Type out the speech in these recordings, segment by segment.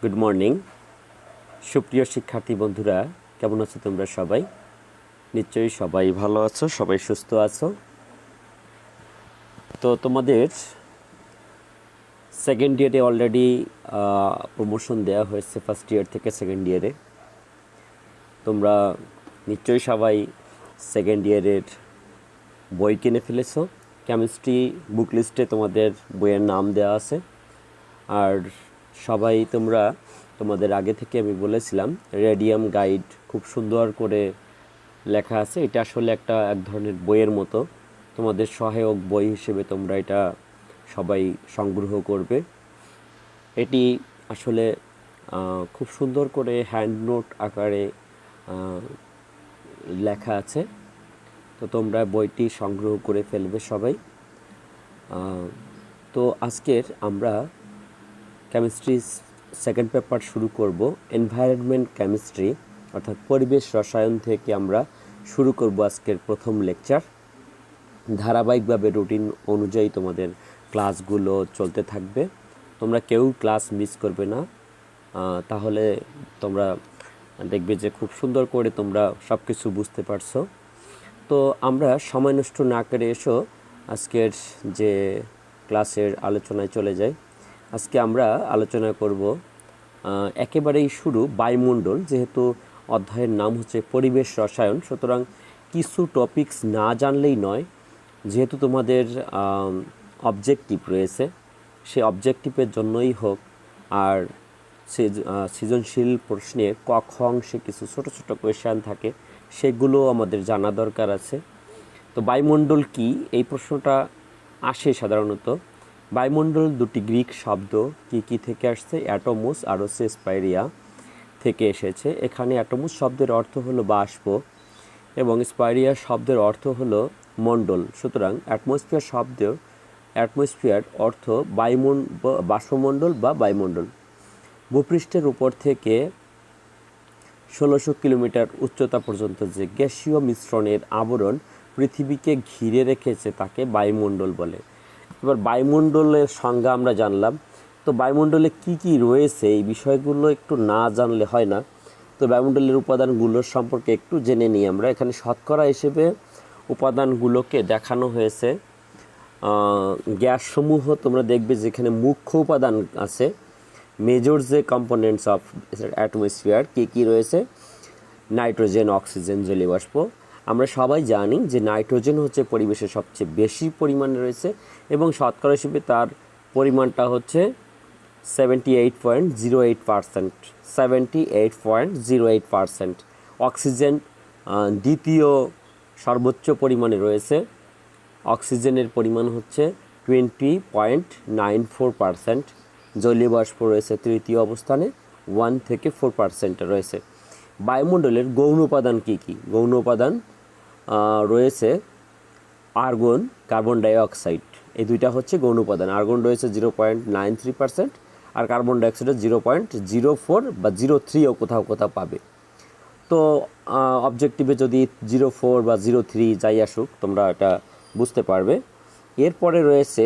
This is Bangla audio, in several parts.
গুড মর্নিং সুপ্রিয় শিক্ষার্থী বন্ধুরা, কেমন আছো তোমরা সবাই? নিশ্চয়ই সবাই ভালো আছো, সবাই সুস্থ আছো। তো তোমাদের সেকেন্ড ইয়ারে অলরেডি প্রমোশন দেওয়া হয়েছে ফার্স্ট ইয়ার থেকে সেকেন্ড ইয়ারে। তোমরা নিশ্চয়ই সবাই সেকেন্ড ইয়ারের বই কিনে ফেলেছো। কেমিস্ট্রি বুক লিস্টে তোমাদের বইয়ের নাম দেওয়া আছে। আর সবাই তোমরা তোমাদের আগে থেকে আমি বলেছিলাম রেডিয়াম গাইড খুব সুন্দর করে লেখা আছে। এটা আসলে এক ধরনের বইয়ের মতো, তোমাদের সহায়ক বই হিসেবে তোমরা এটা সবাই সংগ্রহ করবে। এটি আসলে খুব সুন্দর করে হ্যান্ড নোট আকারে লেখা আছে। তো তোমরা বইটি সংগ্রহ করে ফেলবে সবাই। তো আজকের আমরা কেমিস্ট্রি সেকেন্ড পেপার শুরু করব। এনভায়রনমেন্ট কেমিস্ট্রি অর্থাৎ পরিবেশ রসায়ন থেকে আমরা শুরু করব আজকের প্রথম লেকচার। ধারাবাহিকভাবে রুটিন অনুযায়ী তোমাদের ক্লাসগুলো চলতে থাকবে। তোমরা কেউ ক্লাস মিস করবে না, তাহলে তোমরা দেখবে যে খুব সুন্দর করে তোমরা সব কিছু বুঝতে পারছো। তো আমরা সময় নষ্ট না করে এসো আজকের যে ক্লাসের আলোচনায় চলে যাই। আজকে আমরা আলোচনা করব একেবারেই শুরু বায়ুমণ্ডল। যেহেতু অধ্যায়ের নাম হচ্ছে পরিবেশ রসায়ন, সুতরাং কিছু টপিকস না জানলেই নয়। যেহেতু তোমাদের অবজেক্টিভ রয়েছে, সেই অবজেক্টিভের জন্যই হোক আর সৃজনশীল প্রশ্নে ক খ অংশে কিছু ছোট ছোট কোয়েশ্চেন থাকে, সেগুলো আমাদের জানা দরকার আছে। তো বায়ুমণ্ডল কি, এই প্রশ্নটা আসে সাধারণত। বায়ুমণ্ডল দুটি গ্রিক শব্দ কি থেকে আসছে? অ্যাটোমোস আর হচ্ছে স্পাইরিয়া থেকে এসেছে। এখানে অ্যাটোমোস শব্দের অর্থ হলো বাষ্প এবং স্পাইরিয়া শব্দের অর্থ হলো মণ্ডল। সুতরাং অ্যাটমসফিয়ার অর্থ বাষ্পমণ্ডল বা বায়ুমণ্ডল। ভূপৃষ্ঠের উপর থেকে 1600 কিলোমিটার উচ্চতা পর্যন্ত যে গ্যাসীয় মিশ্রণের আবরণ পৃথিবীকে ঘিরে রেখেছে তাকে বায়ুমণ্ডল বলে। এবার বায়ুমণ্ডলের সংজ্ঞা আমরা জানলাম। তো বায়ুমণ্ডলে কি কি রয়েছে এই বিষয়গুলো একটু না জানলে হয় না। তো বায়ুমণ্ডলের উপাদানগুলোর সম্পর্কে একটু জেনে নিই আমরা। এখানে শতকরা হিসেবে উপাদানগুলোকে দেখানো হয়েছে। গ্যাসসমূহ তোমরা দেখবে যেখানে মুখ্য উপাদান আছে, মেজর যে কম্পোনেন্টস অফ অ্যাটমসফিয়ার কী রয়েছে? নাইট্রোজেন, অক্সিজেন, জলীয়বাষ্প। আমরা সবাই জানি যে নাইট্রোজেন হচ্ছে পরিবেশে সবচেয়ে বেশি পরিমাণে রয়েছে এবং শতকরা হিসেবে তার পরিমাণটা হচ্ছে 78.08%। 78.08%। অক্সিজেন দ্বিতীয় সর্বোচ্চ পরিমাণে রয়েছে। অক্সিজেনের পরিমাণ হচ্ছে 20.94%। জলীয়বাষ্প রয়েছে তৃতীয় অবস্থানে, 1 থেকে 4% রয়েছে। বায়ুমণ্ডলের গৌণ উপাদান কী কী? গৌণ উপাদান রয়েছে আর্গন, কার্বন ডাইঅক্সাইড। এই দুইটা হচ্ছে গৌণ উপাদান। আর্গন রয়েছে 0.93% আর কার্বন ডাইঅক্সাইডের 0.04 বা 03ও কোথাও কোথাও পাবে। তো অবজেক্টিভে যদি 04 বা 03 যাই আসুক, তোমরা এটা বুঝতে পারবে। এরপরে রয়েছে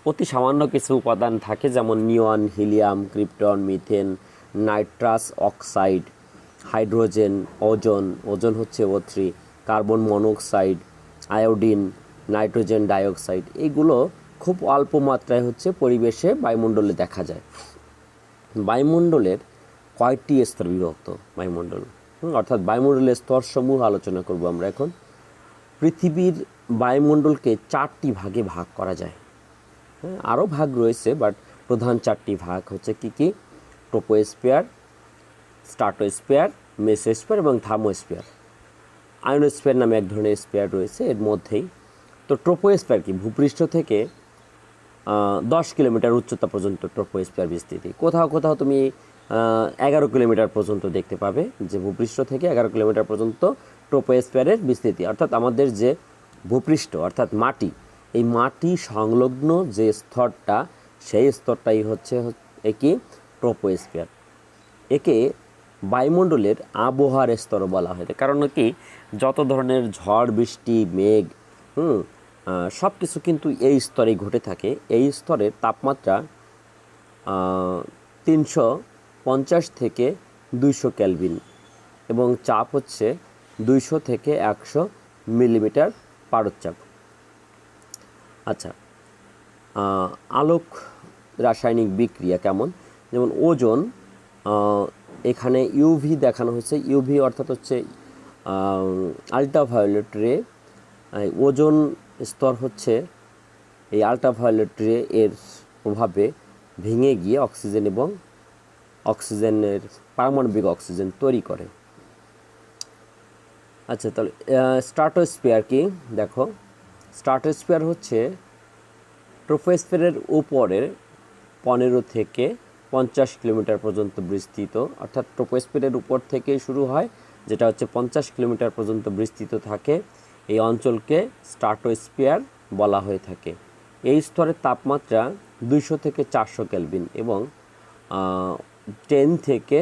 অতি সামান্য কিছু উপাদান থাকে, যেমন neon, helium, krypton, methane, nitrous oxide, hydrogen, ozone হচ্ছে O3, carbon monoxide, iodine, nitrogen dioxide. এইগুলো খুব অল্প মাত্রায় হচ্ছে পরিবেশে বায়ুমণ্ডলে দেখা যায়। বায়ুমণ্ডলের কয়টি স্তর বিভক্ত বায়ুমণ্ডল? অর্থাৎ বায়ুমণ্ডলের স্তরসমূহ আলোচনা করব আমরা এখন। পৃথিবীর বায়ুমণ্ডলকে 4টি ভাগে ভাগ করা যায়। আরও ভাগ রয়েছে, বাট প্রধান 4টি ভাগ হচ্ছে কি? ট্রোপোস্ফিয়ার, স্ট্রাটোস্ফিয়ার, মেসোস্ফিয়ার এবং থার্মোস্ফিয়ার। আয়নোস্ফিয়ার নামে এক ধরনের স্ফিয়ার রয়েছে এর মধ্যেই। তো ট্রোপোস্ফিয়ার কি? ভূপৃষ্ঠ থেকে 10 কিলোমিটার উচ্চতা পর্যন্ত ট্রোপোস্ফিয়ার বিস্তৃতি। কোথাও কোথাও তুমি 11 কিলোমিটার পর্যন্ত দেখতে পাবে যে ভূপৃষ্ঠ থেকে 11 কিলোমিটার পর্যন্ত ট্রোপোস্ফিয়ারের বিস্তৃতি। অর্থাৎ আমাদের যে ভূপৃষ্ঠ অর্থাৎ মাটি, এই মাটি সংলগ্ন যে স্তরটা, সেই স্তরটাই হচ্ছে কি? ট্রোপোস্ফিয়ার। একে বায়ুমণ্ডলের আবহাওয়ার স্তরও বলা হয়। কারণ কি? যত ধরনের ঝড়, বৃষ্টি, মেঘ সব কিছু কিন্তু এই স্তরেই ঘটে থাকে। এই স্তরের তাপমাত্রা 300 50 থেকে 200 কেলভিন এবং চাপ হচ্ছে 200 থেকে 100 মিলিমিটার পারদচাপ। আচ্ছা, আলোক রাসায়নিক বিক্রিয়া কেমন? যেমন ওজন, এখানে ইউভি দেখানো হয়েছে। ইউভি অর্থাৎ হচ্ছে আল্ট্রাভায়োলেট রে। ওজন স্তর হচ্ছে এই আল্ট্রাভায়োলেট রে এর প্রভাবে ভেঙে গিয়ে অক্সিজেন এবং অক্সিজেনের পারমাণবিক অক্সিজেন তৈরি করে। আচ্ছা, তাহলে স্ট্রাটোস্ফিয়ার কি? দেখো, স্ট্রাটোস্ফিয়ার হচ্ছে ট্রপোস্ফিয়ারের উপরের 15 থেকে 50 কিলোমিটার পর্যন্ত বিস্তৃত, অর্থাৎ ট্রপোস্ফিয়ারের উপর থেকে শুরু হয়, যেটা হচ্ছে 50 কিলোমিটার পর্যন্ত বিস্তৃত থাকে। এই অঞ্চলকে স্ট্রাটোস্ফিয়ার বলা হয়ে থাকে। এই স্তরের তাপমাত্রা 200 থেকে 400 কেলভিন এবং 10 থেকে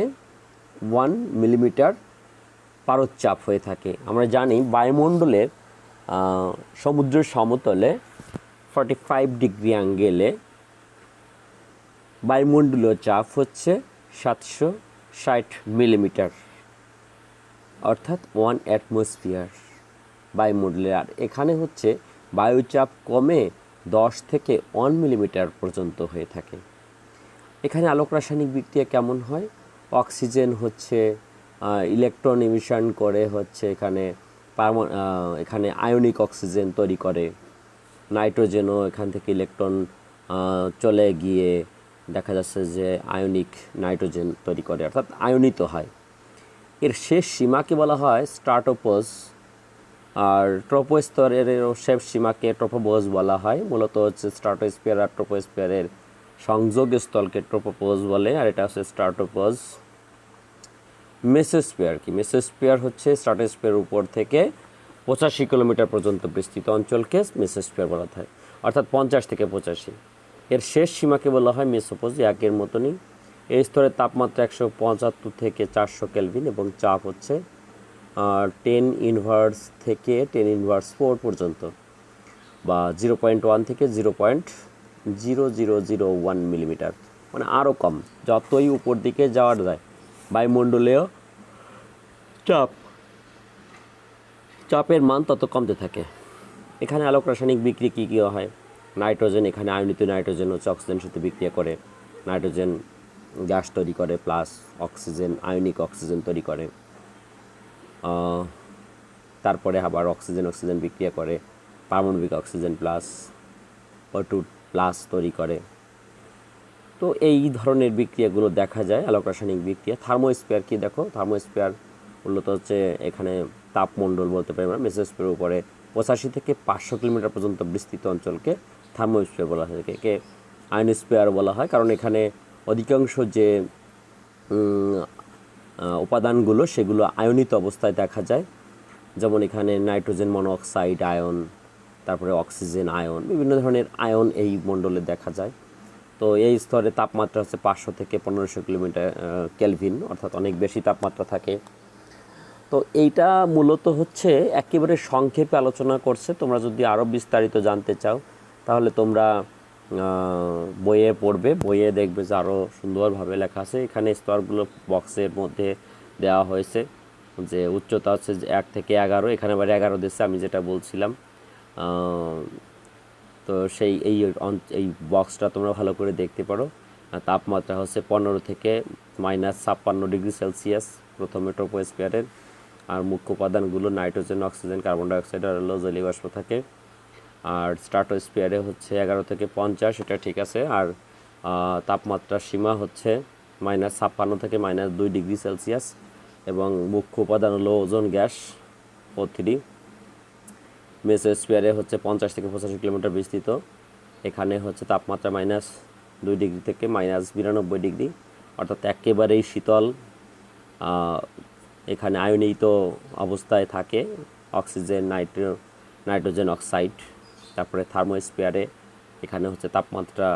1 মিলিমিটার পারদচাপ হয়ে থাকে। আমরা জানি বায়ুমণ্ডলের সমুদ্রের সমতলে 45 ডিগ্রি অ্যাঙ্গেলে বায়ুমণ্ডলীয় চাপ হচ্ছে 760 মিলিমিটার, অর্থাৎ 1 অ্যাটমসফিয়ার বায়ুমণ্ডলের। আর এখানে হচ্ছে বায়ুচাপ কমে 10 থেকে 1 মিলিমিটার পর্যন্ত হয়ে থাকে। এখানে আলোক রাসায়নিক বিক্রিয়া কেমন হয়? অক্সিজেন হচ্ছে ইলেকট্রন ইমিশন করে হচ্ছে এখানে আয়নিক অক্সিজেন তৈরি করে। নাইট্রোজেনও এখান থেকে ইলেকট্রন চলে গিয়ে দেখা যাচ্ছে যে আয়নিক নাইট্রোজেন তৈরি করে, অর্থাৎ আয়নিত হয়। এর শেষ সীমাকে বলা হয় স্ট্রাটোপোজ, আর ট্রপোস্তরের শেষ সীমাকে ট্রপোপোজ বলা হয়। মূলত হচ্ছে স্ট্রাটোস্ফিয়ার আর ট্রপোস্ফিয়ারের সংযোগ স্থলকে ট্রপোপোজ বলে, আর এটা হচ্ছে স্ট্রাটোপোজ। মেসোস্ফিয়ার কি? মেসোস্ফিয়ার হচ্ছে স্ট্রাটোস্ফিয়ার উপর থেকে 85 কিলোমিটার পর্যন্ত বিস্তৃত অঞ্চলকে মেসোস্ফিয়ার বলা হয়, অর্থাৎ 50 থেকে 85। এর শেষ সীমাকে বলা হয় মেসোপোজ, একের মতনই। এই স্তরের তাপমাত্রা 175 থেকে 400 কেলভিন এবং চাপ হচ্ছে 10⁻⁴ থেকে 10⁻⁴ পর্যন্ত, বা 0.1 থেকে 0.0001 মিলিমিটার, মানে আরও কম। যতই উপর দিকে যাওয়া যায় বায়ুমণ্ডলীয় চাপের মান তত কমতে থাকে। এখানে আলোক রাসায়নিক বিক্রিয়া কী কী হয়? নাইট্রোজেন, এখানে আয়নিত নাইট্রোজেন হচ্ছে অক্সিজেনের সাথে বিক্রিয়া করে নাইট্রোজেন গ্যাস তৈরি করে, প্লাস অক্সিজেন আয়নিক অক্সিজেন তৈরি করে। তারপরে আবার অক্সিজেন বিক্রিয়া করে পারমাণবিক অক্সিজেন প্লাস O2 প্লাস তৈরি করে। তো এই ধরনের বিক্রিয়াগুলো দেখা যায় আলোক রাসায়নিক বিক্রিয়া। থার্মোস্ফিয়ার কি? দেখো, থার্মোস্ফিয়ার মূলত হচ্ছে এখানে তাপমণ্ডল বলতে পারি আমরা। মেসোস্ফিয়ারের উপরে 85 থেকে 500 কিলোমিটার পর্যন্ত বিস্তৃত অঞ্চলকে থার্মোস্ফিয়ার বলা হয়। একে আয়নোস্ফিয়ার বলা হয়, কারণ এখানে অধিকাংশ যে উপাদানগুলো সেগুলো আয়নিত অবস্থায় দেখা যায়। যেমন এখানে নাইট্রোজেন মনোঅক্সাইড আয়ন, তারপরে অক্সিজেন আয়ন, বিভিন্ন ধরনের আয়ন এই মণ্ডলে দেখা যায়। তো এই স্তরে তাপমাত্রা হচ্ছে 500 থেকে 1500 কেলভিন, অর্থাৎ অনেক বেশি তাপমাত্রা থাকে। তো এইটা মূলত হচ্ছে একেবারে সংক্ষেপে আলোচনা করছে। তোমরা যদি আরও বিস্তারিত জানতে চাও তাহলে তোমরা বইয়ে পড়বে, বইয়ে দেখবে যে আরও সুন্দরভাবে লেখা আছে। এখানে স্তরগুলো বক্সের মধ্যে দেওয়া হয়েছে, যে উচ্চতা হচ্ছে 1 থেকে 11, এখানে আবার 11 দিচ্ছে আমি যেটা বলছিলাম। তো এই বক্সটা তোমরা ভালো করে দেখতে পারো। তাপমাত্রা হচ্ছে 15 থেকে -56 ডিগ্রি সেলসিয়াস প্রথমে ট্রপোস্ফিয়ারের। আর মুখ্য উপাদানগুলো নাইট্রোজেন, অক্সিজেন, কার্বন ডাইঅক্সাইড আর জলীয় বাষ্প থাকে। আর স্ট্রাটোস্ফিয়ারে হচ্ছে 11 থেকে 50, এটা ঠিক আছে। আর তাপমাত্রার সীমা হচ্ছে -56 থেকে -2 ডিগ্রি সেলসিয়াস এবং মুখ্য উপাদান হলো ওজোন গ্যাস O3। মেসোস্ফিয়ারে হচ্ছে 50 থেকে 85 কিলোমিটার বিস্তৃত। এখানে হচ্ছে তাপমাত্রা -2 ডিগ্রি থেকে -92 ডিগ্রি, অর্থাৎ একেবারেই শীতল। এখানে আয়নিত অবস্থায় থাকে অক্সিজেন, নাইট্রোজেন অক্সাইড। তারপরে থার্মোস্ফিয়ারে এখানে হচ্ছে তাপমাত্রা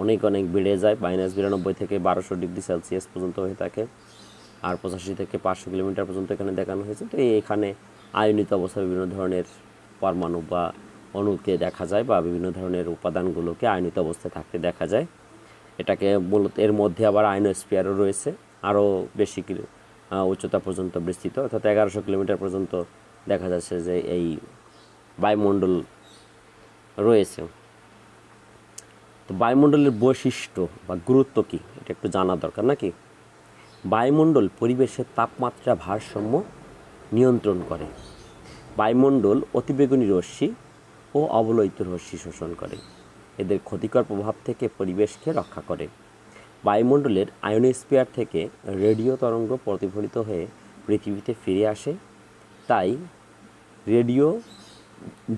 অনেক বেড়ে যায়, -92 থেকে 1200 ডিগ্রি সেলসিয়াস পর্যন্ত হয়ে থাকে। আর 85 থেকে 500 কিলোমিটার পর্যন্ত এখানে দেখানো হয়েছে। তো এখানে আয়নিত অবস্থায় বিভিন্ন ধরনের পরমাণু বা অণুকে দেখা যায়, বা বিভিন্ন ধরনের উপাদানগুলোকে আয়নিত অবস্থায় থাকতে দেখা যায়। এটাকে মূলত এর মধ্যে আবার আয়নোস্ফিয়ারও রয়েছে। আরও বেশি উচ্চতা পর্যন্ত বিস্তৃত, অর্থাৎ 1100 কিলোমিটার পর্যন্ত দেখা যাচ্ছে যে এই বায়ুমণ্ডল রয়েছে। তো বায়ুমণ্ডলের বৈশিষ্ট্য বা গুরুত্ব কী এটা একটু জানা দরকার নাকি? বায়ুমণ্ডল পরিবেশের তাপমাত্রা ভারসাম্য নিয়ন্ত্রণ করে। বায়ুমণ্ডল অতিবেগুনি রশ্মি ও অবলোহিত রশ্মি শোষণ করে। এদের ক্ষতিকর প্রভাব থেকে পরিবেশকে রক্ষা করে। বায়ুমণ্ডলের আয়োনোস্ফিয়ার থেকে রেডিও তরঙ্গ প্রতিফলিত হয়ে পৃথিবীতে ফিরে আসে, তাই রেডিও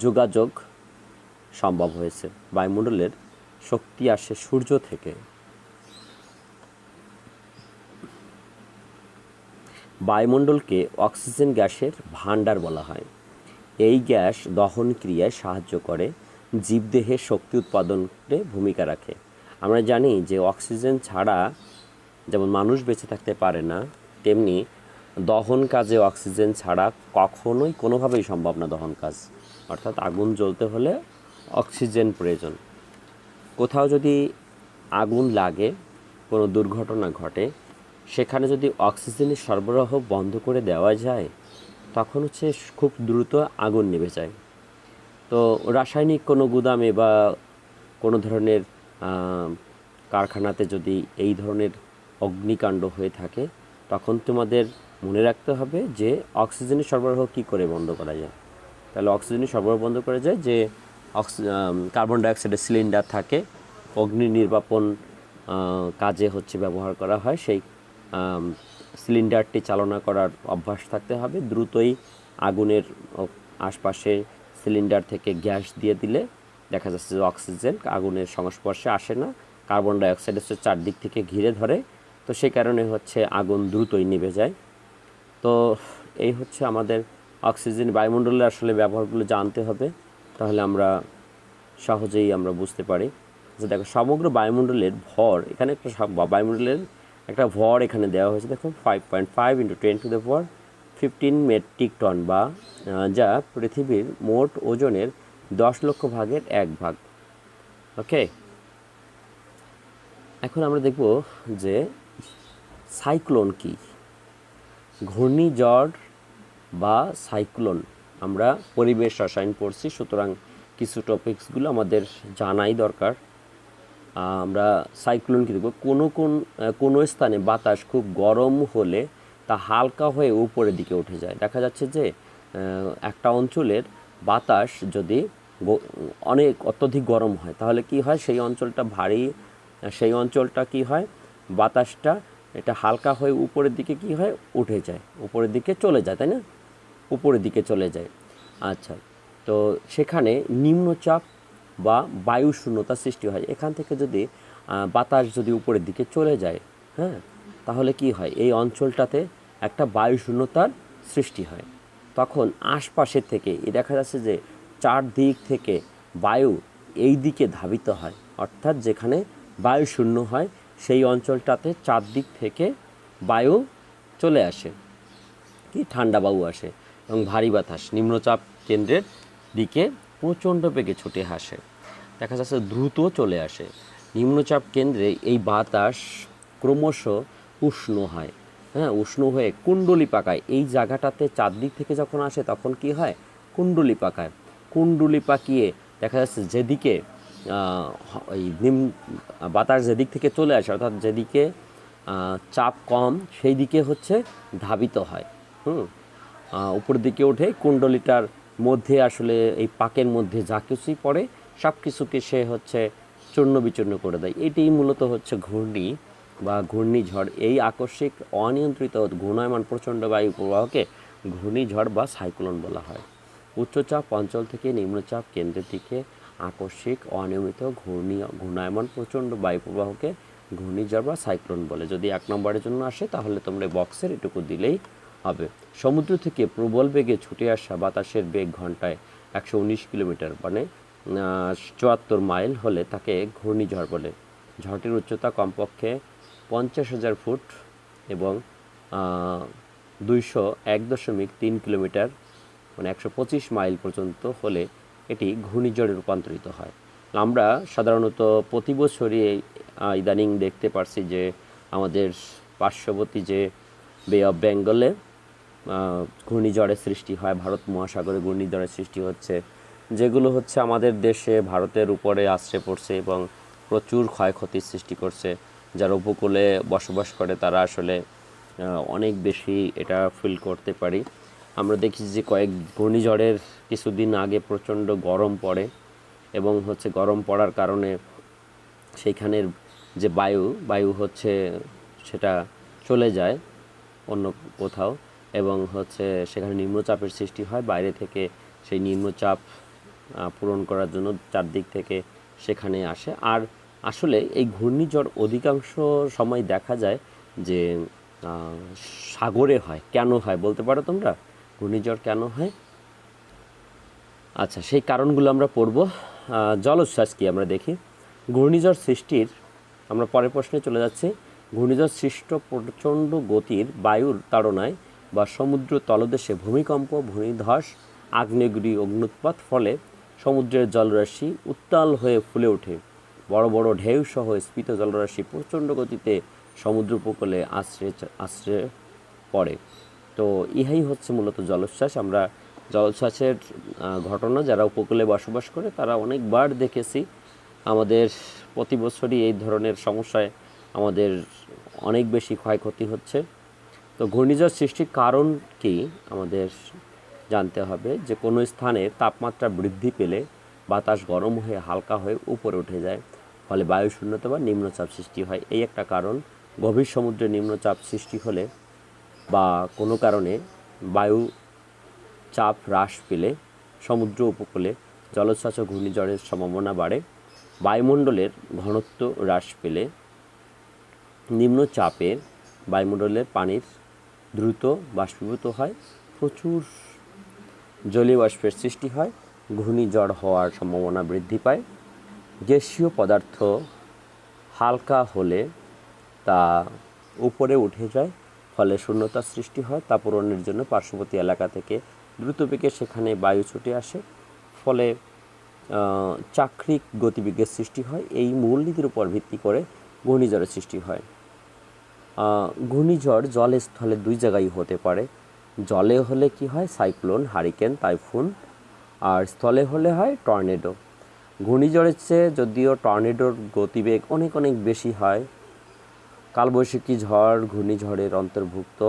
যোগাযোগ সম্ভব হয়েছে। বায়ুমণ্ডলের শক্তি আসে সূর্য থেকে। বায়ুমণ্ডলকে অক্সিজেন গ্যাসের ভাণ্ডার বলা হয়। এই গ্যাস দহন ক্রিয়ায় সাহায্য করে, জীবদেহে শক্তি উৎপাদনে ভূমিকা রাখে। আমরা জানি যে অক্সিজেন ছাড়া যেমন মানুষ বেঁচে থাকতে পারে না, তেমনি দহন কাজে অক্সিজেন ছাড়া কখনোই কোনোভাবেই সম্ভব না দহন কাজ। অর্থাৎ আগুন জ্বলতে হলে অক্সিজেন প্রয়োজন। কোথাও যদি আগুন লাগে, কোনো দুর্ঘটনা ঘটে, সেখানে যদি অক্সিজেনের সরবরাহ বন্ধ করে দেওয়া যায়, তখন হচ্ছে খুব দ্রুত আগুন নিভে যায়। তো রাসায়নিক কোনো গুদামে বা কোনো ধরনের কারখানাতে যদি এই ধরনের অগ্নিকাণ্ড হয়ে থাকে, তখন তোমাদের মনে রাখতে হবে যে অক্সিজেনের সরবরাহ কী করে বন্ধ করা যায়। তাহলে অক্সিজেনের সরবরাহ বন্ধ করা যায় যে কার্বন ডাইঅক্সাইডের সিলিন্ডার থাকে, অগ্নি নির্বাপন কাজে হচ্ছে ব্যবহার করা হয়। সেই সিলিন্ডারটি চালনা করার অভ্যাস থাকতে হবে। দ্রুতই আগুনের আশপাশে সিলিন্ডার থেকে গ্যাস দিয়ে দিলে দেখা যাচ্ছে যে অক্সিজেন আগুনের সংস্পর্শে আসে না, কার্বন ডাইঅক্সাইড হচ্ছে চারদিক থেকে ঘিরে ধরে। তো সেই কারণে হচ্ছে আগুন দ্রুতই নিভে যায়। তো এই হচ্ছে আমাদের অক্সিজেন বায়ুমণ্ডলের আসলে ব্যবহারগুলো জানতে হবে, তাহলে আমরা সহজেই আমরা বুঝতে পারি যে দেখো সমগ্র বায়ুমণ্ডলের ভর, এখানে একটা বায়ুমণ্ডলের একটা ভর এখানে দেওয়া হয়েছে। দেখো 5.5 × 10⁻15 মেট্রিক টন, বা যা পৃথিবীর মোট ওজনের 10 লক্ষ ভাগের 1 ভাগ। ওকে, এখন আমরা দেখব যে সাইক্লোন কি। ঘূর্ণিঝড় বা সাইক্লোন, আমরা পরিবেশ রসায়ন পড়ছি, সুতরাং কিছু টপিকসগুলো আমাদের জানাই দরকার। আমরা সাইক্লোন কী দেখব, কোনো স্থানে বাতাস খুব গরম হলে তা হালকা হয়ে উপরের দিকে উঠে যায়। দেখা যাচ্ছে যে একটা অঞ্চলের বাতাস যদি অত্যধিক গরম হয়, তাহলে কি হয়, সেই অঞ্চলটা কি হয়, বাতাসটা এটা হালকা হয়ে উপরের দিকে কি হয়, উঠে যায়, উপরের দিকে চলে যায়, তাই না, উপরের দিকে চলে যায়। আচ্ছা, তো সেখানে নিম্নচাপ বা বায়ু শূন্যতা সৃষ্টি হয়। এখান থেকে যদি বাতাস যদি উপরের দিকে চলে যায়, হ্যাঁ, তাহলে কি হয়, এই অঞ্চলটাতে একটা বায়ু শূন্যতার সৃষ্টি হয়। তখন আশপাশের থেকে দেখা যাচ্ছে যে চারদিক থেকে বায়ু এই দিকে ধাবিত হয়, অর্থাৎ যেখানে বায়ু শূন্য হয় সেই অঞ্চলটাতে চারদিক থেকে বায়ু চলে আসে, কি ঠান্ডা বায়ু আসে, এবং ভারী বাতাস নিম্নচাপ কেন্দ্রের দিকে প্রচণ্ড বেগে ছুটে আসে, দেখা যাচ্ছে দ্রুত চলে আসে। নিম্নচাপ কেন্দ্রে এই বাতাস ক্রমশ উষ্ণ হয়, হ্যাঁ, উষ্ণ হয়ে কুণ্ডলী পাকায়। এই জায়গাটাতে চারদিক থেকে যখন আসে তখন কি হয়, কুণ্ডলী পাকায়। কুণ্ডলী পাকিয়ে দেখা যাচ্ছে যেদিকে এই বাতাস যেদিক থেকে চলে আসে, অর্থাৎ যেদিকে চাপ কম সেই দিকে হচ্ছে ধাবিত হয়, উপরের দিকে ওঠে। কুণ্ডলীটার মধ্যে আসলে এই পাকের মধ্যে যা কিছুই পড়ে সব কিছুকে সে হচ্ছে চূর্ণ বিচূর্ণ করে দেয়। এটাই মূলত হচ্ছে ঘূর্ণি বা ঘূর্ণিঝড়। এই আকস্মিক অনিয়ন্ত্রিত ঘূর্ণায়মান প্রচণ্ড বায়ু প্রবাহকে ঘূর্ণিঝড় বা সাইক্লোন বলা হয়। উচ্চচাপ অঞ্চল থেকে নিম্নচাপ কেন্দ্রের দিকে আকস্মিক অনিয়মিত ঘূর্ণায়মান প্রচণ্ড বায়ু প্রবাহকে ঘূর্ণিঝড় বা সাইক্লোন বলে। যদি 1 নম্বরের জন্য আসে তাহলে তোমরা বক্সের এটুকু দিলেই হবে। সমুদ্র থেকে প্রবল বেগে ছুটে আসা বাতাসের বেগ ঘন্টায় 119 কিলোমিটার, মানে 74 মাইল হলে তাকে ঘূর্ণিঝড় বলে। ঝড়টির উচ্চতা কমপক্ষে 50,000 ফুট এবং 201.3 কিলোমিটার, মানে 125 মাইল পর্যন্ত হলে এটি ঘূর্ণিঝড়ে রূপান্তরিত হয়। আমরা সাধারণত প্রতি বছরই ইদানিং দেখতে পারছি যে আমাদের পার্শ্ববর্তী যে বে অফ বেঙ্গলে ঘূর্ণিঝড়ের সৃষ্টি হয়, ভারত মহাসাগরে ঘূর্ণিঝড়ের সৃষ্টি হচ্ছে, যেগুলো হচ্ছে আমাদের দেশে ভারতের উপরে আছড়ে পড়ছে এবং প্রচুর ক্ষয়ক্ষতির সৃষ্টি করছে। যারা উপকূলে বসবাস করে তারা আসলে অনেক বেশি এটা ফিল করতে পারি। আমরা দেখি যে কয়েক ঘূর্ণিঝড়ের কিছুদিন আগে প্রচণ্ড গরম পড়ে এবং হচ্ছে গরম পড়ার কারণে সেইখানের যে বায়ু হচ্ছে সেটা চলে যায় অন্য কোথাও এবং হচ্ছে সেখানে নিম্নচাপের সৃষ্টি হয়। বাইরে থেকে সেই নিম্নচাপ পূরণ করার জন্য চারদিক থেকে সেখানে আসে। আর আসলে এই ঘূর্ণিঝড় অধিকাংশ সময় দেখা যায় যে সাগরে হয়। কেন হয় বলতে পারো তোমরা? ঘূর্ণিঝড় কেন হয়? আচ্ছা, সেই কারণগুলো আমরা পড়ব। জলোচ্ছ্বাস কি আমরা দেখি। ঘূর্ণিঝড় সৃষ্টির, আমরা পরের প্রশ্নে চলে যাচ্ছি। ঘূর্ণিঝড় সৃষ্ট প্রচণ্ড গতির বায়ুর তাড়নায় বা সমুদ্র তলদেশে ভূমিকম্প, ভূমিধস, আগ্নেয়গিরি, অগ্ন্যুৎপাত ফলে সমুদ্রের জলরাশি উত্তাল হয়ে ফুলে ওঠে। বড় বড় ঢেউ সহ স্ফীত জলরাশি প্রচণ্ড গতিতে সমুদ্র উপকূলে আশ্রে পড়ে। তো ইহাই হচ্ছে মূলত জলোচ্ছ্বাস। আমরা জলোচ্ছ্বাসের ঘটনা যারা উপকূলে বসবাস করে তারা অনেকবার দেখেছি। আমাদের প্রতি বছরই এই ধরনের সমস্যায় আমাদের অনেক বেশি ক্ষয়ক্ষতি হচ্ছে। তো ঘূর্ণিঝড় সৃষ্টির কারণ কি আমাদের জানতে হবে। যে কোনো স্থানে তাপমাত্রা বৃদ্ধি পেলে বাতাস গরম হয়ে হালকা হয়ে উপরে উঠে যায়, ফলে বায়ু শূন্যতা বা নিম্নচাপ সৃষ্টি হয়। এই একটা কারণ। গভীর সমুদ্রে নিম্নচাপ সৃষ্টি হলে বা কোনো কারণে বায়ু চাপ হ্রাস পেলে সমুদ্র উপকূলে জলোচ্ছ্বাস ও ঘূর্ণিঝড়ের সম্ভাবনা বাড়ে। বায়ুমণ্ডলের ঘনত্ব হ্রাস পেলে নিম্নচাপে বায়ুমণ্ডলের পানির দ্রুত বাষ্পীভূত হয়, প্রচুর জলীয় বাষ্পের সৃষ্টি হয়, ঘূর্ণিঝড় হওয়ার সম্ভাবনা বৃদ্ধি পায়। গ্যাসীয় পদার্থ হালকা হলে তা উপরে উঠে যায়, ফলে শূন্যতার সৃষ্টি হয়। তা পূরণের জন্য পার্শ্ববর্তী এলাকা থেকে দ্রুত বেগে সেখানে বায়ু ছুটে আসে, ফলে চাক্রিক গতিবেগের সৃষ্টি হয়। এই মূলনীতির উপর ভিত্তি করে ঘূর্ণিঝড়ের সৃষ্টি হয়। ঘূর্ণিঝড় জলে স্থলে দুই জায়গায় হতে পারে। জলে হলে কি হয়? Cyclone, hurricane, typhoon. আর স্থলে হলে হয় টর্নেডো। ঘূর্ণিঝড়ের চেয়ে যদিও টর্নেডোর গতিবেগ অনেক অনেক বেশি হয়। কালবৈশাখী ঝড় ঘূর্ণিঝড়ের অন্তর্ভুক্ত।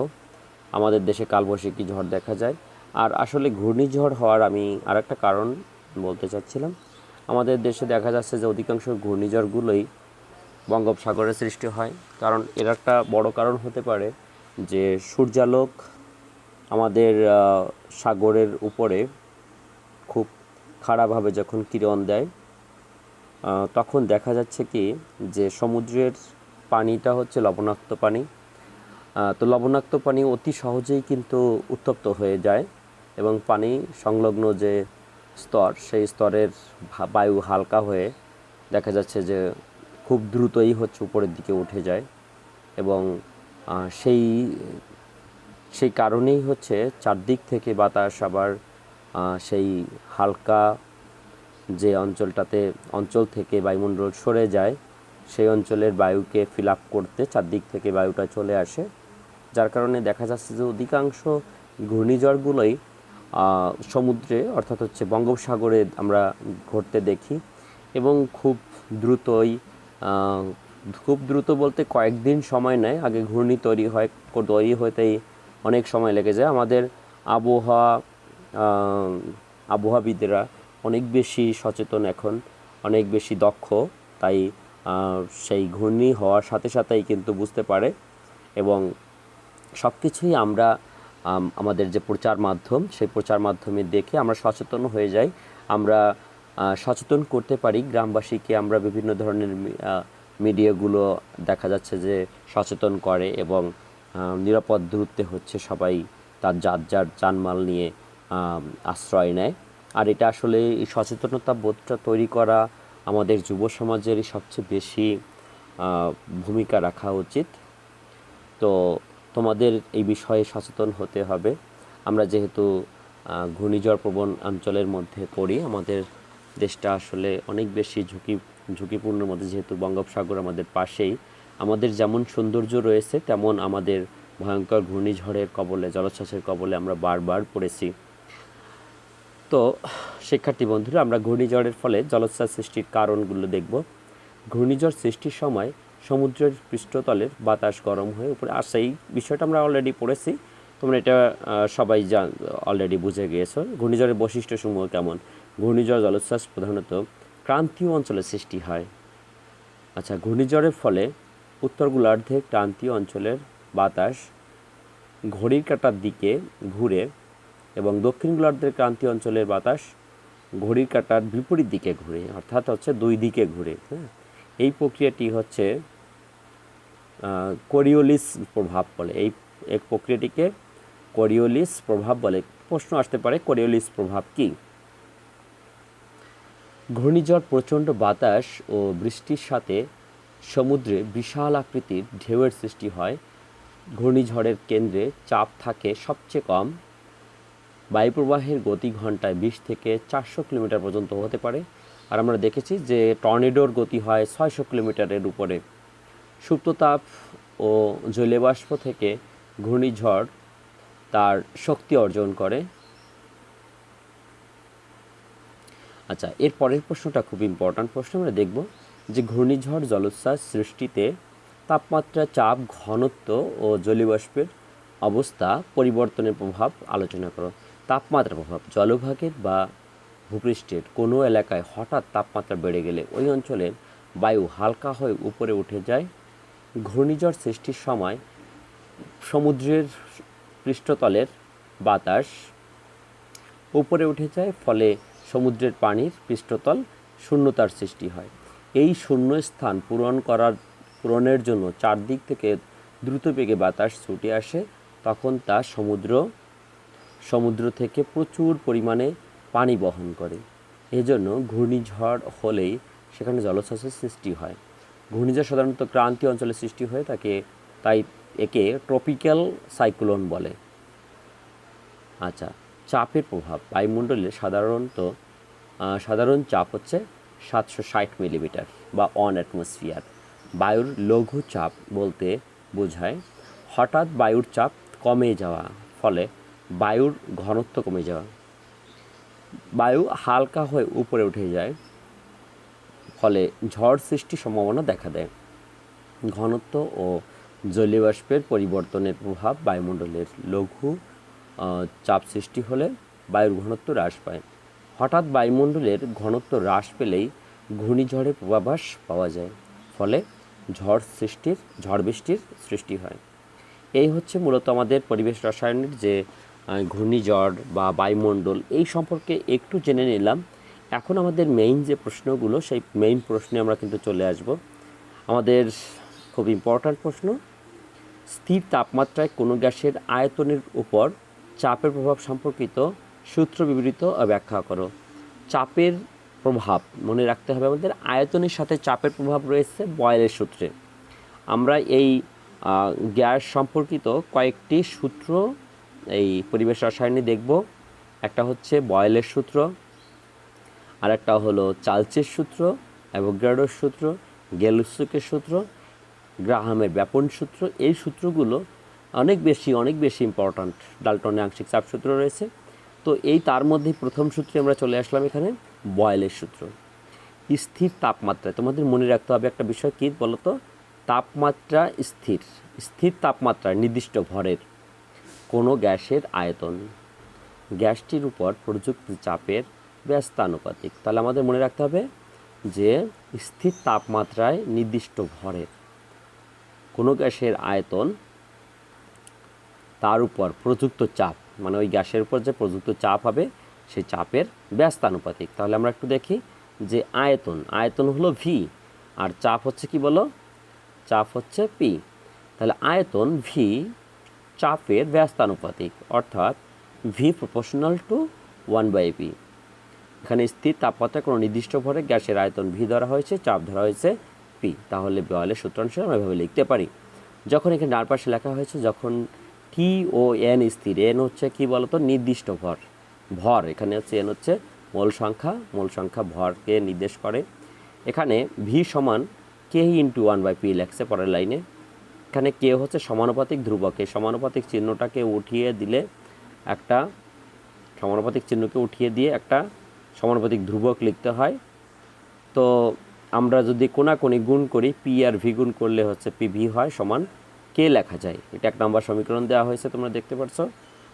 আমাদের দেশে কালবৈশাখী ঝড় দেখা যায়। আর আসলে ঘূর্ণিঝড় হওয়ার আমি আরেকটা কারণ বলতে চাচ্ছিলাম। আমাদের দেশে দেখা যাচ্ছে যে অধিকাংশ ঘূর্ণিঝড়গুলোই বঙ্গোপসাগরের সৃষ্টি হয়। কারণ এর একটা বড় কারণ হতে পারে যে সূর্যালোক আমাদের সাগরের উপরে খুব খাড়াভাবে যখন কিরণ দেয় তখন দেখা যাচ্ছে কি যে সমুদ্রের পানিটা হচ্ছে লবণাক্ত পানি। তো লবণাক্ত পানি অতি সহজেই কিন্তু উত্তপ্ত হয়ে যায় এবং পানি সংলগ্ন যে স্তর সেই স্তরের বায়ু হালকা হয়ে দেখা যাচ্ছে যে খুব দ্রুতই হচ্ছে উপরের দিকে উঠে যায় এবং সেই সেই কারণেই হচ্ছে চারদিক থেকে বাতাস আবার সেই হালকা যে অঞ্চল থেকে বায়ুমণ্ডল সরে যায় সেই অঞ্চলের বায়ুকে ফিল আপ করতে চারদিক থেকে বায়ুটা চলে আসে, যার কারণে দেখা যাচ্ছে যে অধিকাংশ ঘূর্ণিঝড়গুলোই সমুদ্রে অর্থাৎ হচ্ছে বঙ্গোপসাগরে আমরা ঘটতে দেখি এবং খুব দ্রুত বলতে কয়েকদিন সময় নেয়। আগে ঘূর্ণি তৈরি হতেই অনেক সময় লেগে যায়। আমাদের আবহাওয়াবিদরা অনেক বেশি সচেতন এখন, অনেক বেশি দক্ষ, তাই সেই ঘূর্ণি হওয়ার সাথে সাথেই কিন্তু বুঝতে পারে এবং সব কিছুই আমরা আমাদের যে প্রচার মাধ্যম সেই প্রচার মাধ্যমে দেখে আমরা সচেতন হয়ে যাই। আমরা সচেতন করতে পারি গ্রামবাসীকে। আমরা বিভিন্ন ধরনের মিডিয়াগুলো দেখা যাচ্ছে যে সচেতন করে এবং নিরাপদ দূরত্বে হচ্ছে সবাই তার যার জানমাল নিয়ে আশ্রয় নেয়। আর এটা আসলে এই সচেতনতা বোধটা তৈরি করা আমাদের যুব সমাজেরই সবচেয়ে বেশি ভূমিকা রাখা উচিত। তো তোমাদের এই বিষয়ে সচেতন হতে হবে। আমরা যেহেতু ঘূর্ণিঝড় প্রবণ অঞ্চলের মধ্যে পড়ি, আমাদের দেশটা আসলে অনেক বেশি ঝুঁকিপূর্ণের মধ্যে, যেহেতু বঙ্গোপসাগর আমাদের পাশেই, আমাদের যেমন সৌন্দর্য রয়েছে তেমন আমাদের ভয়ঙ্কর ঘূর্ণিঝড়ের কবলে, জলোচ্ছ্বাসের কবলে আমরা বারবার পড়েছি। তো শিক্ষার্থী বন্ধুরা, আমরা ঘূর্ণিঝড়ের ফলে জলোচ্ছ্বাস সৃষ্টির কারণগুলো দেখব। ঘূর্ণিঝড় সৃষ্টির সময় সমুদ্রের পৃষ্ঠতলের বাতাস গরম হয়ে উপরে আসে, এই বিষয়টা আমরা অলরেডি পড়েছি, তোমরা এটা সবাই অলরেডি বুঝে গিয়েছো। ঘূর্ণিঝড়ের বৈশিষ্ট্যসমূহ কেমন? ঘূর্ণিঝড় জলোচ্ছ্বাস প্রধানত ক্রান্তীয় অঞ্চলে সৃষ্টি হয়। আচ্ছা, ঘূর্ণিঝড়ের ফলে উত্তর গোলার্ধে ক্রান্তীয় অঞ্চলের বাতাস ঘড়ির কাঁটার দিকে ঘুরে এবং দক্ষিণ গোলার্ধের ক্রান্তীয় অঞ্চলের বাতাস ঘড়ির কাঁটার বিপরীত দিকে ঘুরে, অর্থাৎ হচ্ছে দুই দিকে ঘুরে। হ্যাঁ, এই প্রক্রিয়াটি হচ্ছে কোরিওলিস প্রভাব বলে। এই প্রক্রিয়াটিকে কোরিওলিস প্রভাব বলে। প্রশ্ন আসতে পারে কোরিওলিস প্রভাব কি? ঘূর্ণিঝড় প্রচণ্ড বাতাস ও বৃষ্টির সাথে সমুদ্রে বিশাল আকৃতির ঢেউয়ের সৃষ্টি হয়। ঘূর্ণিঝড়ের কেন্দ্রে চাপ থাকে সবচেয়ে কম। বায়ুপ্রবাহের গতি ঘন্টায় 20 থেকে 400 কিলোমিটার পর্যন্ত হতে পারে। আর আমরা দেখেছি যে টর্নেডোর গতি হয় 600 কিলোমিটারের উপরে। সুপ্ততাপ ও জলীয়বাষ্প থেকে ঘূর্ণিঝড় তার শক্তি অর্জন করে। আচ্ছা, এর পরের প্রশ্নটা খুব ইম্পর্ট্যান্ট প্রশ্ন। আমরা দেখব যে ঘূর্ণিঝড় জলোচ্ছ্বাস সৃষ্টিতে তাপমাত্রা, চাপ, ঘনত্ব ও জলীয়বাষ্পের অবস্থা পরিবর্তনের প্রভাব আলোচনা করো। তাপমাত্রা প্রভাব: জলভাগের বা ভূপৃষ্ঠের কোনো এলাকায় হঠাৎ তাপমাত্রা বেড়ে গেলে ওই অঞ্চলের বায়ু হালকা হয়ে উপরে উঠে যায়। ঘূর্ণিঝড় সৃষ্টির সময় সমুদ্রের পৃষ্ঠতলের বাতাস উপরে উঠে যায়, ফলে সমুদ্রের পানির পৃষ্ঠতল শূন্যতার সৃষ্টি হয়। এই শূন্য স্থান পূরণের জন্য চারদিক থেকে দ্রুত বেগে বাতাস ছুটে আসে। তখন তা সমুদ্র থেকে প্রচুর পরিমাণে পানি বহন করে। এজন্য ঘূর্ণিঝড় হলেই সেখানে জলোচ্ছ্বাসের সৃষ্টি হয়। ঘূর্ণিঝড় সাধারণত ক্রান্তীয় অঞ্চলে সৃষ্টি হয়, তাই একে ট্রপিক্যাল সাইক্লোন বলে। আচ্ছা, চাপের প্রভাব: বায়ুমণ্ডলে সাধারণ চাপ হচ্ছে 760 মিলিমিটার বা অন অ্যাটমসফিয়ার। বায়ুর লঘু চাপ বলতে বোঝায় হঠাৎ বায়ুর চাপ কমে যাওয়া, ফলে বায়ুর ঘনত্ব কমে যাওয়া। বায়ু হালকা হয়ে উপরে উঠে যায়, ফলে ঝড় সৃষ্টির সম্ভাবনা দেখা দেয়। ঘনত্ব ও জলীয়বাষ্পের পরিবর্তনের প্রভাব: বায়ুমণ্ডলের লঘু চাপ সৃষ্টি হলে বায়ুর ঘনত্ব হ্রাস পায়। হঠাৎ বায়ুমণ্ডলের ঘনত্ব হ্রাস পেলেই ঘূর্ণিঝড়ের পূর্বাভাস পাওয়া যায়, ফলে ঝড় বৃষ্টির সৃষ্টি হয়। এই হচ্ছে মূলত আমাদের পরিবেশ রসায়নের যে ঘূর্ণিঝড় বা বায়ুমণ্ডল, এই সম্পর্কে একটু জেনে নিলাম। এখন আমাদের মেইন যে প্রশ্নগুলো, সেই মেইন প্রশ্নে আমরা কিন্তু চলে আসব। আমাদের খুব ইম্পর্ট্যান্ট প্রশ্ন: স্থির তাপমাত্রায় কোনো গ্যাসের আয়তনের উপর চাপের প্রভাব সম্পর্কিত সূত্র বিবৃত ও ব্যাখ্যা করো। চাপের প্রভাব মনে রাখতে হবে আমাদের, আয়তনের সাথে চাপের প্রভাব রয়েছে বয়েলের সূত্রে। আমরা এই গ্যাস সম্পর্কিত কয়েকটি সূত্র এই পরিবেশ রসায়নে দেখব। একটা হচ্ছে বয়েলের সূত্র, আর একটা হলো চার্লসের সূত্র, অ্যাভোগাড্রোর সূত্র, গেলুসকের সূত্র, গ্রাহামের ব্যাপন সূত্র। এই সূত্রগুলো অনেক বেশি ইম্পর্ট্যান্ট। ডাল্টনের আংশিক চাপ সূত্র রয়েছে, তো তার মধ্যে প্রথম সূত্রে আমরা চলে আসলাম এখানে, বয়েলের সূত্র। স্থির তাপমাত্রায় তোমাদের মনে রাখতে হবে একটা বিষয়, কী বলতো? তাপমাত্রা স্থির তাপমাত্রায় নির্দিষ্ট ভরের কোনো গ্যাসের আয়তন গ্যাসটির উপর প্রযুক্ত চাপের ব্যস্তানুপাতিক। তাহলে আমাদের মনে রাখতে হবে যে স্থির তাপমাত্রায় নির্দিষ্ট ভরের কোনো গ্যাসের আয়তন, তার উপর প্রযুক্ত চাপ, মানে ওই গ্যাসের উপর যে প্রযুক্ত চাপ হবে সেই চাপের ব্যস্তানুপাতিক। তাহলে আমরা একটু দেখি যে আয়তন হলো ভি, আর চাপ হচ্ছে কি বলো? চাপ হচ্ছে পি। তাহলে আয়তন ভি চাপের ব্যস্তানুপাতিক, অর্থাৎ ভি প্রপোর্শনাল টু 1/p। এখানে স্থির তাপমাত্রায় কোনো নির্দিষ্ট ভরে গ্যাসের আয়তন ভি ধরা হয়েছে, চাপ ধরা হয়েছে পি। তাহলে বয়েলের সূত্রাংশ আমরা এভাবে লিখতে পারি। যখন এখানে ডান পাশে লেখা হয়েছে, যখন টি ও এন স্থির, এন হচ্ছে কি বলতো? নির্দিষ্ট ভর। এখানে হচ্ছে এন হচ্ছে মূল সংখ্যা ভরকে নির্দেশ করে। এখানে ভি সমান কে ইন্টু 1/p লেখছে পরের লাইনে। এখানে কে হচ্ছে সমানুপাতিক ধ্রুবক, এই সমানুপাতিক চিহ্নটাকে উঠিয়ে দিলে একটা সমানুপাতিক চিহ্নকে উঠিয়ে দিয়ে একটা সমানুপাতিক ধ্রুবক লিখতে হয়। তো আমরা যদি কোনাকুনি গুণ করি, পি আর ভি গুণ করলে হচ্ছে পি ভি হয় সমান কে লেখা যায়। এটা 1 নম্বর সমীকরণ দেওয়া হয়েছে, তোমরা দেখতে পাচ্ছ।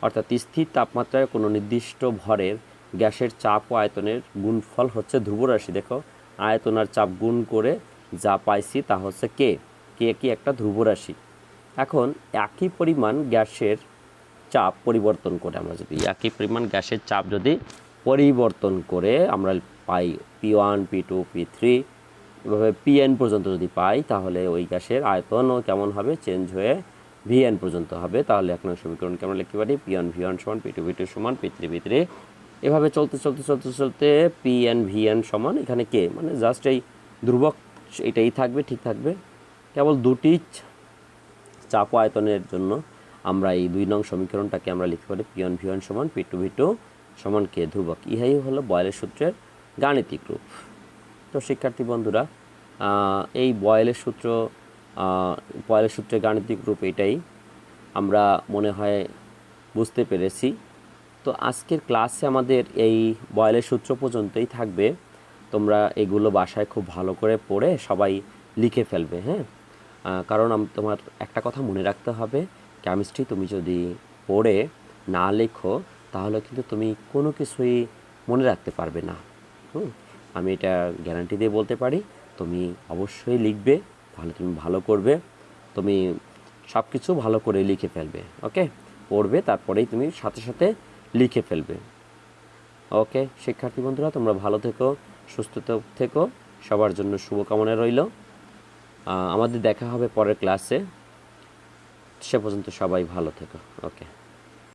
অর্থাৎ স্থির তাপমাত্রায় কোনো নির্দিষ্ট ভরের গ্যাসের চাপ ও আয়তনের গুণফল হচ্ছে ধ্রুবরাশি। দেখো আয়তন আর চাপ গুণ করে যা পাইছি তা হচ্ছে কে। কে কি একটা ধ্রুবরাশি। এখন একই পরিমাণ গ্যাসের চাপ পরিবর্তন করে আমরা যদি একই পরিমাণ গ্যাসের চাপ যদি পরিবর্তন করে আমরা পাই P1 P2 P3 এভাবে Pn পর্যন্ত যদি পাই, তাহলে ওই গ্যাসের আয়তনও কেমন হবে, চেঞ্জ হয়ে Vn পর্যন্ত হবে। তাহলে 1 নং সমীকরণকে আমরা লিখতে পারি P1 V1 সমান P2 V2 সমান P3 V3। এভাবে চলতে চলতে চলতে চলতে Pn Vn সমান এখানে কে, মানে জাস্ট এই ধ্রুবক এটাই থাকবে, ঠিক থাকবে। কেবল দুটি চাপ ও আয়তনের জন্য আমরা এই 2 নং সমীকরণটাকে আমরা লিখতে পারি P1 V1 সমান P2 V2 সমান কে ধ্রুবক। ইহাই হলো বয়েলের সূত্রের গাণিতিক রূপ। তো শিক্ষার্থী বন্ধুরা, এই বয়েলের সূত্রের গাণিতিক রূপ এটাই আমরা মনে হয় বুঝতে পেরেছি। তো আজকের ক্লাসে আমাদের এই বয়েলের সূত্র পর্যন্তই থাকবে। তোমরা এগুলো বাসায় খুব ভালো করে পড়ে সবাই লিখে ফেলবে, হ্যাঁ। কারণ তোমার একটা কথা মনে রাখতে হবে, কেমিস্ট্রি তুমি যদি পড়ে না লেখো তাহলে কিন্তু তুমি কোনো কিছুই মনে রাখতে পারবে না। আমি এটা গ্যারান্টি দিয়ে বলতে পারি, তুমি অবশ্যই লিখবে, তাহলে তুমি ভালো করবে, তুমি সব কিছু ভালো করে লিখে ফেলবে। ওকে, পড়বে তারপরেই তুমি সাথে সাথে লিখে ফেলবে। ওকে শিক্ষার্থী বন্ধুরা, তোমরা ভালো থেকো, সুস্থ থেকো, সবার জন্য শুভকামনা রইল। আমাদের দেখা হবে পরের ক্লাসে, সে পর্যন্ত সবাই ভালো থেকো। ওকে।